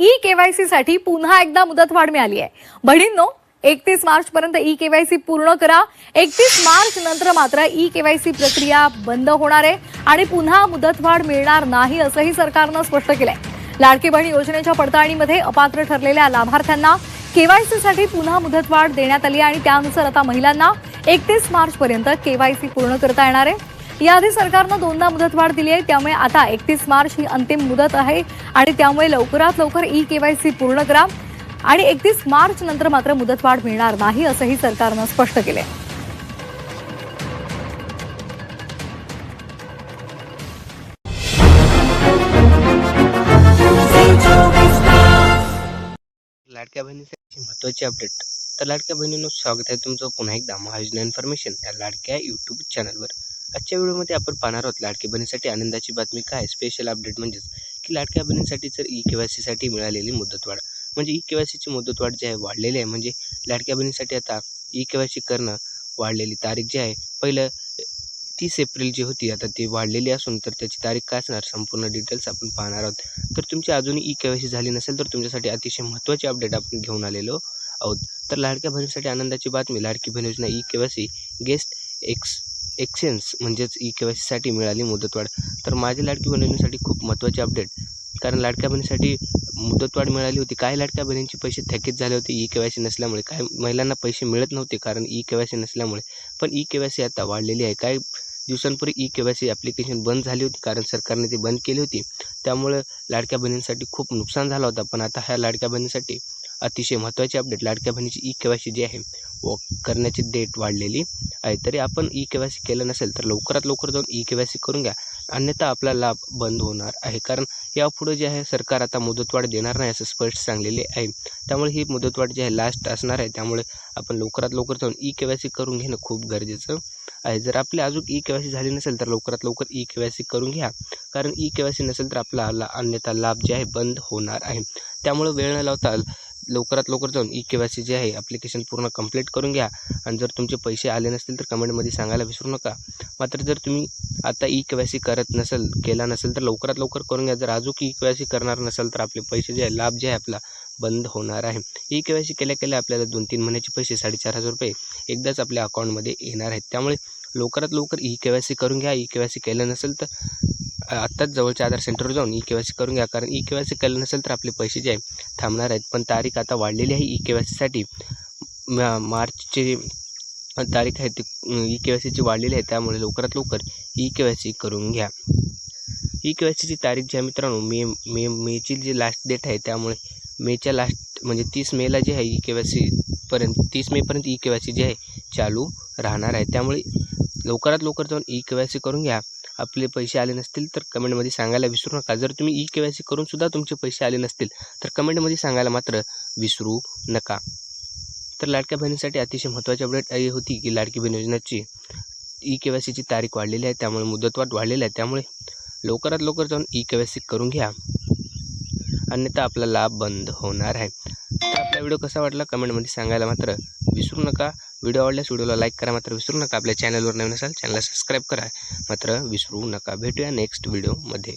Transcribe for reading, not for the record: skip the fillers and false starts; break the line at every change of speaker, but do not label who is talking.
E-KYC साठी पुन्हा एकदा मुदतवाढ मिळाली आहे। बहिणींनो, 31 मार्च पर्यंत ई-केवायसी पूर्ण करा। 31 मार्च नंतर मात्र ई-केवायसी प्रक्रिया बंद होणार आहे आणि पुन्हा मुदतवाढ मिळणार नाही असंही सरकारनं स्पष्ट केलंय। लाडकी बहीण योजनेच्या पडताळणीमध्ये अपात्र ठरलेल्या लाभार्थ्यांना केवायसी साठी पुन्हा मुदतवाढ देण्यात आली आणि त्यानुसार आता महिलांना 31 मार्च पर्यंत केवायसी पूर्ण करता येणार आहे। याआधी सरकारनं दोनदा मुदतवाढ दिली आहे, त्यामुळे आता 31 मार्च ही अंतिम मुदत आहे आणि त्यामुळे लवकरात लवकर ई-केवायसी पूर्ण करा आणि 31 मार्च नंतर मात्र मुदतवाढ मिळणार नाही असंही सरकारनं स्पष्ट केलंय।
लाडक्या बहिणीसाठी महत्त्वाची अपडेट। तर लाडक्या बहिणींनो, स्वागत आहे तुमचं पुन्हा एकदा महायोजना इन्फॉर्मेशन या लाडक्या यूट्यूब चॅनलवर। आजच्या व्हिडिओमध्ये आपण पाहणार आहोत लाडक्या बहिणीसाठी आनंदाची बातमी काय स्पेशल अपडेट म्हणजेच की लाडक्या बहिणीसाठी जर ई-केवायसी साठी मिळालेली मुदतवाढ म्हणजे ई-केवायसीची मुदतवाढ जी आहे वाढलेली आहे। म्हणजे लाडक्या बहिणीसाठी आता ई-केवायसी करणं वाढलेली तारीख जी आहे पहिलं 30 एप्रिल जी होती आता ती वाढलेली असून तर त्याची तारीख काय असणार संपूर्ण डिटेल्स आपण पाहणार आहोत। तर तुमची अजूनही ई-केवायसी झाली नसेल तर तुमच्यासाठी अतिशय महत्त्वाची अपडेट आपण घेऊन आलेलो आहोत। तर लाडक्या बहिणीसाठी आनंदाची बातमी, लाडकी बहीण योजना ई-केवायसी गेस्ट एक्सचेंज म्हणजेच ई-केवायसीसाठी मिळाली मुदतवाढ। तर माझ्या लाडकी बहीण योजनेसाठी खूप महत्त्वाची अपडेट, कारण लाडक्या बहिणीसाठी मुदतवाढ मिळाली होती। काही लाडक्या बहिणींचे पैसे थकीत झाले होते ई-केवायसी नसल्यामुळे, काही महिलांना पैसे मिळत नव्हते कारण ई-केवायसी नसल्यामुळे। पण ई-केवायसी आता वाढलेली आहे। काही दिवसांपूर्वी ई-केवायसी ॲप्लिकेशन बंद झाली होती कारण सरकारने ती बंद केली होती, त्यामुळे लाडक्या बहिणींसाठी खूप नुकसान झालं होतं। पण आता ह्या लाडक्या बहिणीसाठी अतिशय महत्त्वाची अपडेट, लाडक्या बहिणीची ई-केवायसी जी आहे करण्याची डेट वाढलेली आहे। तरी आपण ई-केवायसी केलं नसेल तर लवकरात लवकर जाऊन ई-केवायसी करून घ्या, अन्यथा आपला लाभ बंद होणार आहे। कारण यापुढे जे आहे सरकार आता मुदतवाढ देणार नाही असं स्पष्ट सांगलेले आहे। त्यामुळे ही मुदतवाढ जी आहे लास्ट असणार आहे, त्यामुळे आपण लवकरात लवकर जाऊन ई-केवायसी करून घेणं खूप गरजेचं आहे। जर आपली अजून ई-केवायसी झाली नसेल तर लवकरात लवकर ई-केवायसी करून घ्या, कारण ई-केवायसी नसेल तर आपला अन्यथा लाभ जे आहे बंद होणार आहे। त्यामुळे वेळ न लावता लवकरात लवकर जाऊन ई-केवायसी जे आहे ॲप्लिकेशन पूर्ण कंप्लीट करून घ्या। आणि जर तुमचे पैसे आले नसतील तर कमेंटमध्ये सांगायला विसरू नका। मात्र जर तुम्ही आता ई-केवायसी केला नसेल तर लवकरात लवकर करून घ्या। जर अजून ई-केवायसी करणार नसेल तर आपले पैसे जे आहे लाभ जे आहे आपला बंद होणार आहे। ई-केवायसी केल्या आपल्याला 2-3 महिन्याचे पैसे 4,500 रुपये एकदाच आपल्या अकाउंटमध्ये येणार आहेत। त्यामुळे लवकरात लवकर ई-केवायसी करून घ्या। ई-केवायसी केलं नसेल तर आत्ताच जवळच्या आधार सेंटरवर जाऊन ई-केवायसी करून घ्या, कारण ई-केवायसी केलं नसेल तर आपले पैसे जे आहे थांबणार आहेत। पण तारीख आता वाढलेली आहे ई-केवायसीसाठी, मार्चची तारीख आहे ती ई-केवायसीची वाढलेली आहे। त्यामुळे लवकरात लवकर ई-केवायसी करून घ्या। ई-केवायसीची तारीख जी आहे मित्रांनो मेची जी लास्ट डेट आहे, त्यामुळे मेच्या लास्ट म्हणजे 30 मेला जी आहे ई-केवायसी 30 मेपर्यंत ई-केवायसी जी आहे चालू राहणार आहे। त्यामुळे लवकरात लवकर जाऊन ई-केवायसी करून घ्या। आपले पैसे आले नसतील तर कमेंटमध्ये सांगायला विसरू नका। जर तुम्ही ई-केवायसी करून सुद्धा तुमचे पैसे आले नसतील तर कमेंटमध्ये सांगायला मात्र विसरू नका। तर लाडक्या बहिणीसाठी अतिशय महत्त्वाची अपडेट होती की लाडकी बहीण योजनेची ई-केवायसीची तारीख वाढलेली आहे, त्यामुळे मुदतवाढ वाढलेली आहे। त्यामुळे लवकरात लवकर जाऊन ई-केवायसी करून घ्या, अन्यथा आपला लाभ बंद होणार आहे। तर आपला व्हिडिओ कसा वाटला कमेंटमध्ये सांगायला मात्र विसरू नका। व्हिडिओ आवडल्यास व्हिडिओला लाईक करा मात्र विसरू नका। आपल्या चॅनलवर नवीन असाल चॅनलला सबस्क्राईब करा मात्र विसरू नका। भेटूया नेक्स्ट व्हिडिओमध्ये।